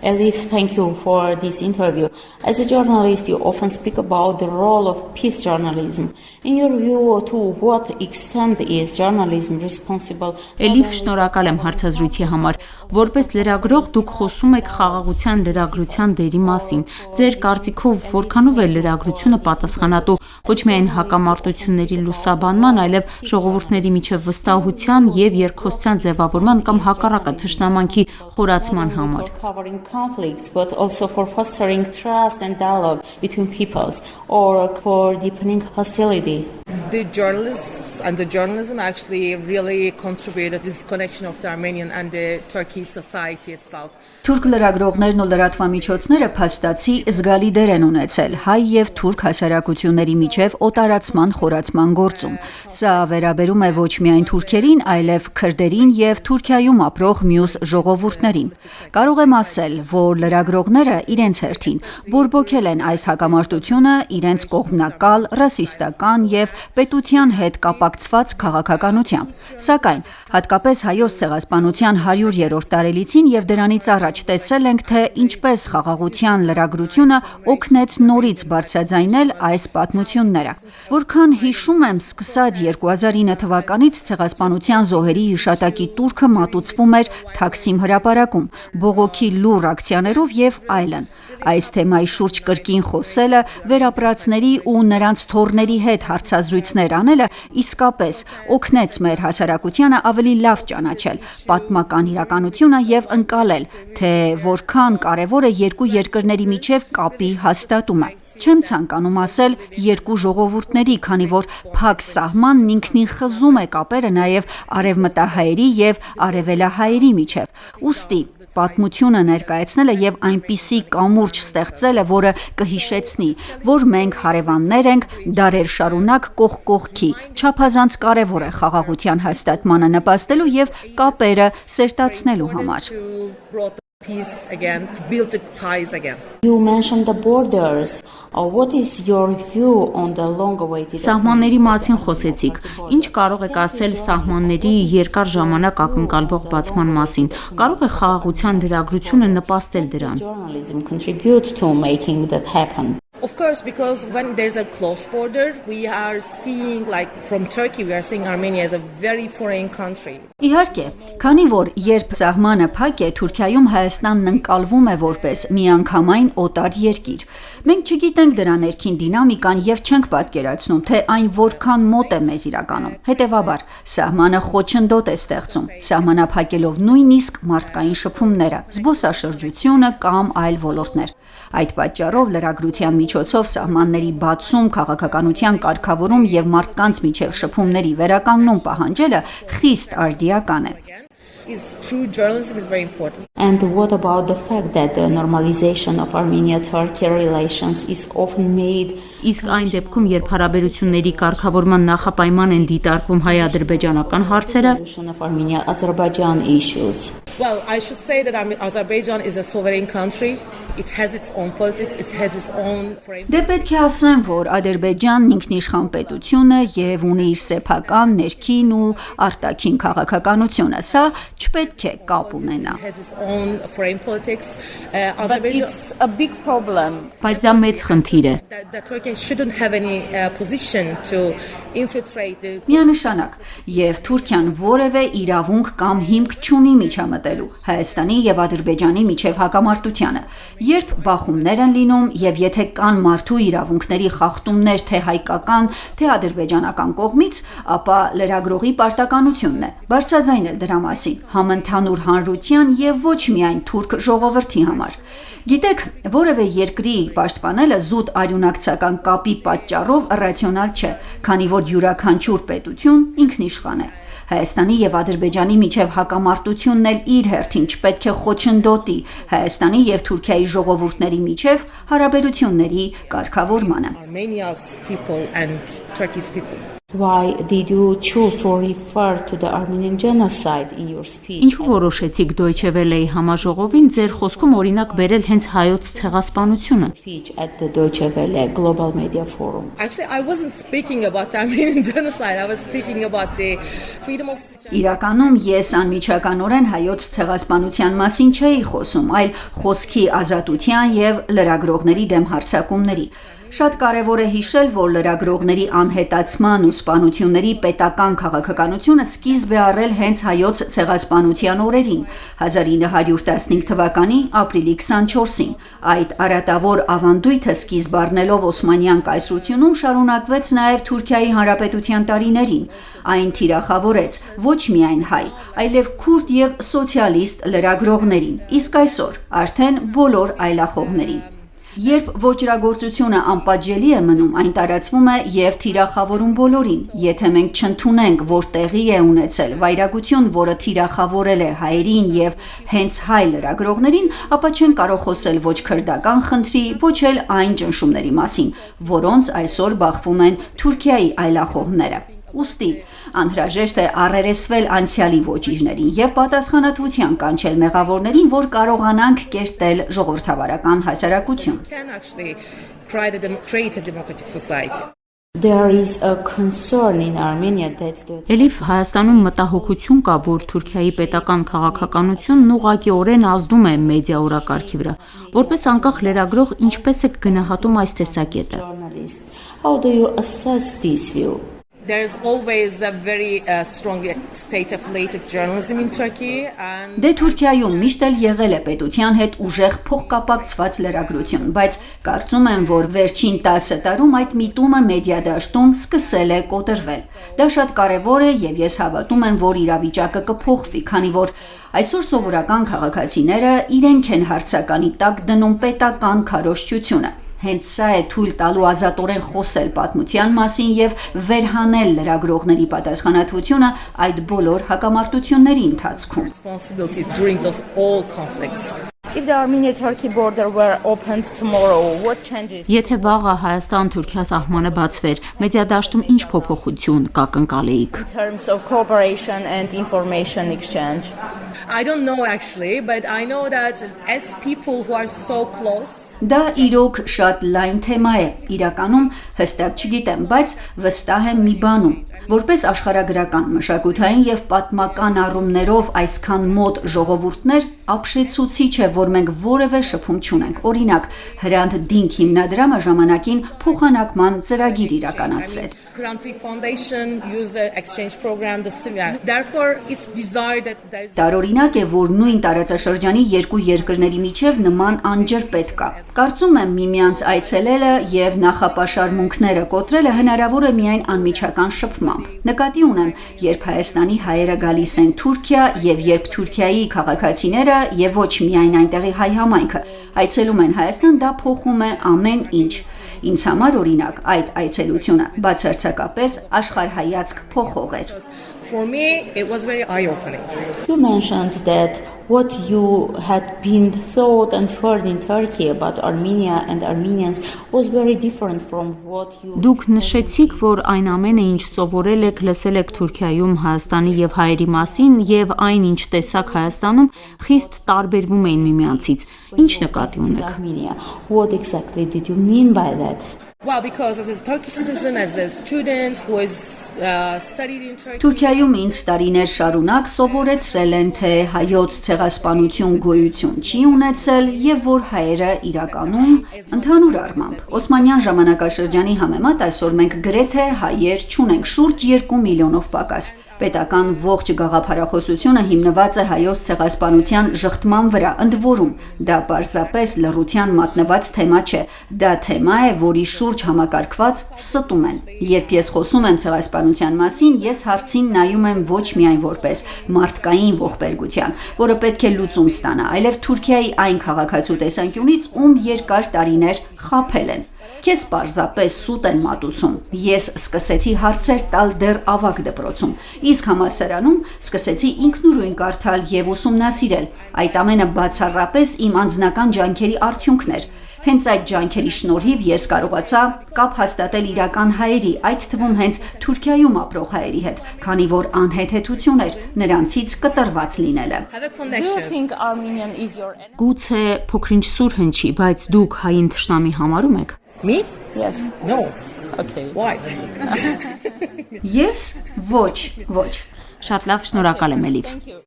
Elif, thank you for this interview. As a journalist, you often speak about the role of peace journalism. In your view, to what extent is journalism responsible? Elif, շնորհակալ եմ հարցազրույցի համար։ Որպես լրագրող դուք խոսում եք խաղաղության լրագրության դերի մասին։ Ձեր կարծիքով որքանով է լրագրությունը պատասխանատու ոչ միայն հակամարտությունների լուսաբանման, այլև ժողովուրդների միջև վստահության եւ երկխոսության ձևավորման կամ հակառակը թշնամանքի խորացման համար։ Conflicts, but also for fostering trust and dialogue between peoples, or for deepening hostility. The journalists and the journalism actually really contributed to this connection of the Armenian and the Turkish society itself. Թուրք լրագրողներն ու լրատվամիջոցները փաստացի զգալի դեր են ունեցել հայ եւ թուրք հասարակությունների միջև օտարացման խորացման գործում։ Սա վերաբերում է ոչ միայն թուրքերին, այլև քրդերին եւ Թուրքիայում ապրող մյուս ժողովուրդներին։ Կարող եմ ասել, որ լրագրողները իրենց հերթին բորբոքել են այս հակամարտությունը իրենց կողմնակալ, ռասիստական եւ պետության հետ կապակցված քաղաքականությամբ։ Սակայն հատկապես հայոց ցեղասպանության 100-րդ տարելիցին եւ դրանից առաջ տեսել ենք, թե ինչպես խաղաղության լրագրությունը օգնեց նորից բարձրաձայնել այս պատմությունները։ Որքան հիշում եմ, սկսած 2009 թվականից ցեղասպանության զոհերի հիշատակի տուրքը մատուցվում էր Թաքսիմ հրապարակում, բողոքի լուռ ակցիաներով եւ այլն։ Այս թեմայի շուրջ կրկին խոսելը, վերապրածների ու նրանց թոռների հետ հարցազրույցներ անելը իսկապես օգնեց մեր հասարակությանը ավելի լավ ճանաչել պատմական իրականությունը եւ ընկալել, թե որքան կարևոր է երկու երկրների միջև կապի հաստատումը։ Չեմ ցանկանում ասել երկու ժողովուրդների, քանի որ փակ սահմանն ինքնին խզում է կապերը նաև արևմտահայերի եւ արևելահայերի միջև։ Ուստի պատմությունը ներկայացնելը եւ այնպիսի կամուրջ ստեղծելը, որը կհիշեցնի, որ մենք հարևաններ ենք դարեր շարունակ կողք կողքի, չափազանց կարևոր է խաղաղության հաստատմանը նպաստելու եւ կապերը սերտացնելու համար։ Peace again, to build the ties again. You mentioned the borders. What is your view on the long-awaited? Սահմանների մասին խոսեցիք։ Ինչ կարող եք ասել սահմանների երկար ժամանակ ակնկալվող բացման մասին։ Կարող է խաղաղության լրագրությունը նպաստել դրան։ Journalism contribute to making that happen. Of course, because when there's a close border, we are seeing, like from Turkey, we are seeing Armenia as a very foreign country. Իհարկե, քանի որ երբ սահմանը փակ է, Թուրքիայում Հայաստանն ընկալվում է որպես միանգամայն օտար երկիր։ Մենք չգիտենք դրա ներքին դինամիկան եւ չենք պատկերացնում, թե այն որքան մոտ է մեզ իրականում։ Հետևաբար, սահմանը խոչընդոտ է ստեղծում, սահմանափակելով նույնիսկ մարդկային շփումները, զբոսաշրջությունը կամ այլ ոլորտներ։ Այդ պատճառով լրագրության միջոցով սահմանների բացում, քաղաքականության կարգավորում եւ մարդկանց միջև շփումների վերականգնում պահանջելը խիստ արդիական է։ True journalism is very important. And what about the fact that the normalization of Armenia-Turkey relations is often made? Իսկ այն դեպքում, երբ հարաբերությունների կարգավորման նախապայման են դիտարկվում հայ-ադրբեջանական հարցերը, Of Armenia-Azerbaijan issues. Well, I should say that Azerbaijan is a sovereign country. It has its own politics, it has its own frame. Դե պետք է ասեմ, որ Ադրբեջանն ինքնիշխան պետություն է եւ ունի իր սեփական, ներքին ու արտաքին քաղաքականությունը։ Սա չպետք է կապ ունենա։ It has its own frame politics. but it's a big problem. Բայց դա մեծ խնդիր է։ That Turkey shouldn't have any position to infiltrate the. Միանշանակ, եւ Թուրքիան որևէ իրավունք կամ հիմք չունի միջամտելու Հայաստանի եւ Ադրբեջանի միջև հակամարտությանը։ Երբ բախումներ են լինում եւ եթե կան մարդու իրավունքների խախտումներ թե հայկական, թե ադրբեջանական կողմից, ապա լրագրողի պարտականությունն է բարձրաձայնել դրա մասին համընդհանուր հանրության եւ ոչ միայն թուրք ժողովրդի համար։ Գիտեք, որևէ երկրի պաշտպանելը զուտ արյունակցական կապի պատճառով ռացիոնալ չէ, քանի որ յուրաքանչյուր պետություն ինքնիշխան է։ Հայաստանի եւ Ադրբեջանի միջև հակամարտությունն էլ իր հերթին չպետք է խոչընդոտի Հայաստանի եւ Թուրքիայի ժողովուրդների միջև հարաբերությունների կարգավորմանը։ Armenia's people and Turkey's people. Why did you choose to refer to the Armenian genocide in your speech? Ինչու որոշեցիք Deutsche Welle-ի համաժողովին ձեր խոսքում օրինակ բերել հենց հայոց ցեղասպանությունը։ Speech at the Deutsche Welle Global Media Forum. Actually, I wasn't speaking about Armenian genocide. I was speaking about the freedom of speech. Իրականում ես անմիջականորեն հայոց ցեղասպանության մասին չէի խոսում, այլ խոսքի ազատության եւ լրագրողների դեմ հարձակումների։ Շատ կարևոր է հիշել, որ լրագրողների անհետացման ու սպանությունների պետական քաղաքականությունը սկիզբ է առել հենց հայոց ցեղասպանության օրերին 1915 թվականի ապրիլի 24-ին։ Այդ արատավոր ավանդույթը սկիզբ առնելով Օսմանյան կայսրությունում շարունակվեց նաև Թուրքիայի Հանրապետության տարիներին։ Այն թիրախավորեց ոչ միայն հայ, այլև քուրդ եւ սոցիալիստ լրագրողներին, իսկ այսօր արդեն բոլոր այլախոհներին։ Երբ ոճրագործությունը անպատժելի է մնում, այն տարածվում է եւ թիրախավորում բոլորին։ Եթե մենք չընդունենք, որ տեղի է ունեցել վայրագություն, որը թիրախավորել է հայերին եւ հենց հայ լրագրողներին, ապա չեն կարող խոսել ոչ քրդական խնդրի, ոչ էլ այն ճնշումների մասին, որոնց այսօր բախվում են Թուրքիայի այլախոհները։ Ուստի անհրաժեշտ է առերեսվել անցյալի ոճիրներին եւ պատասխանատվության կանչել մեղավորներին, որ կարողանանք կերտել ժողովրդավարական հասարակություն։ Can actually create a democratic society. There is a concern in Armenia that the Էլիֆ Հայաստանում մտահոգություն կա, որ Թուրքիայի պետական քաղաքականությունն ուղղակիորեն ազդում է մեդիա օրակարգի վրա։ Որպես անկախ լրագրող, ինչպես եք գնահատում այս տեսակետը։ journalist. How do you assess this view? There's always a very strong state-affiliated journalism in Turkey, and Դե Թուրքիայում միշտ էլ եղել է պետության հետ ուժեղ փոխկապակցված լրագրություն, բայց կարծում եմ, որ վերջին 10 տարում այդ միտումը մեդիա դաշտում սկսել է կոտրվել։ Դա շատ կարևոր է եւ ես հավատում եմ, որ իրավիճակը կփոխվի, քանի որ այսօր սովորական քաղաքացիները իրենք են հարցականի տակ դնում պետական քարոզչությունը։ Հենց սա է թույլ տալու ազատորեն խոսել պատմության մասին եւ վերհանել լրագրողների պատասխանատվությունը այդ բոլոր հակամարտությունների ընթացքում։ responsibility during those all conflicts. If the Armenia-Turkey border were opened tomorrow, what changes? Եթե վաղը Հայաստան-Թուրքիա սահմանը բացվեր, մեդիա դաշտում ինչ փոփոխություն կակնկալեիք։ In terms of cooperation and information exchange. I don't know actually, but I know that as people who are so close, Դա իրոք շատ լայն թեմա է, իրականում հստակ չգիտեմ, բայց վստահ եմ մի բանում, որպես աշխարհագրական, մշակութային եւ պատմական առումներով այսքան մոտ ժողովուրդներ ապշեցուցիչ է, որ մենք որևէ շփում չունենք։ Օրինակ, Հրանտ Դինք հիմնադրամը ժամանակին փոխանակման ծրագիր իրականացրեց։ Hrant Dink Foundation used the exchange program, the similar. Therefore, it's bizarre that there's Տարօրինակ է, որ նույն տարածաշրջանի երկու երկրների միջև նման անջր պետք կա։ Կարծում եմ միմյանց այցելելը եւ նախապաշարմունքները կոտրելը հնարավոր է միայն անմիջական շփմամբ։ Նկատի ունեմ, երբ Հայաստանի հայերը գալիս են Թուրքիա եւ երբ Թուրքիայի քաղաքացիները եւ ոչ միայն այնտեղի հայ համայնքը այցելում են Հայաստան, դա փոխում է ամեն ինչ։ Ինձ համար օրինակ այդ այցելությունը բացարձակապես աշխարհայացք փոխող էր։ for me it was very eye-opening. You mentioned that what you had been thought and heard in Turkey about Armenia and Armenians was very different from what you Դուք նշեցիք, որ այն ամենը, ինչ սովորել եք, լսել եք Թուրքիայում Հայաստանի եւ հայերի մասին եւ այն, ինչ տեսակ Հայաստանում, խիստ տարբերվում էին միմյանցից։ Ինչ նկատի ունեք։ Armenia. What exactly did you mean by that? Well, because as a Turkish citizen, as a student who has studied in Turkey, Թուրքիայում ինձ տարիներ շարունակ սովորեցրել են, թե հայոց ցեղասպանություն գոյություն չի ունեցել եւ որ հայերը իրականում ընդհանուր առմամբ Օսմանյան ժամանակաշրջանի համեմատ այսօր մենք գրեթե հայեր չունենք, շուրջ 2 միլիոնով պակաս։ Պետական ողջ գաղափարախոսությունը հիմնված է հայոց ցեղասպանության ժխտման վրա, ընդ որում դա պարզապես լռության մատնված թեմա չէ, դա թեմա է, որի շուրջ համակարգված ստում են։ Երբ ես խոսում եմ ցեղասպանության մասին, ես հարցին նայում եմ ոչ միայն որպես մարդկային ողբերգության, որը պետք է լուծում ստանա, այլև Թուրքիայի այն քաղաքացու տեսանկյունից, ում երկար տարիներ խաբել են։ Քեզ պարզապես սուտ են մատուցում։ Ես սկսեցի հարցեր տալ դեռ ավագ դպրոցում, իսկ համալսարանում սկսեցի ինքնուրույն կարդալ եւ ուսումնասիրել։ Այդ ամենը բացառապես իմ անձնական ջանքերի արդյունքն էր։ Հենց այդ ջանքերի շնորհիվ ես կարողացա կապ հաստատել իրական հայերի, այդ թվում հենց Թուրքիայում ապրող հայերի հետ, քանի որ անհեթեթություն էր նրանցից կտրված լինելը։ Have a Do you connection. think Armenian is your enemy? Գուցե փոքրինչ սուր հնչի, բայց դուք հային թշնամի համարում եք։ Me? Yes. No. Okay. Why? Ես ոչ։ Շատ լավ, շնորհակալ եմ Էլիվ։ Thank you.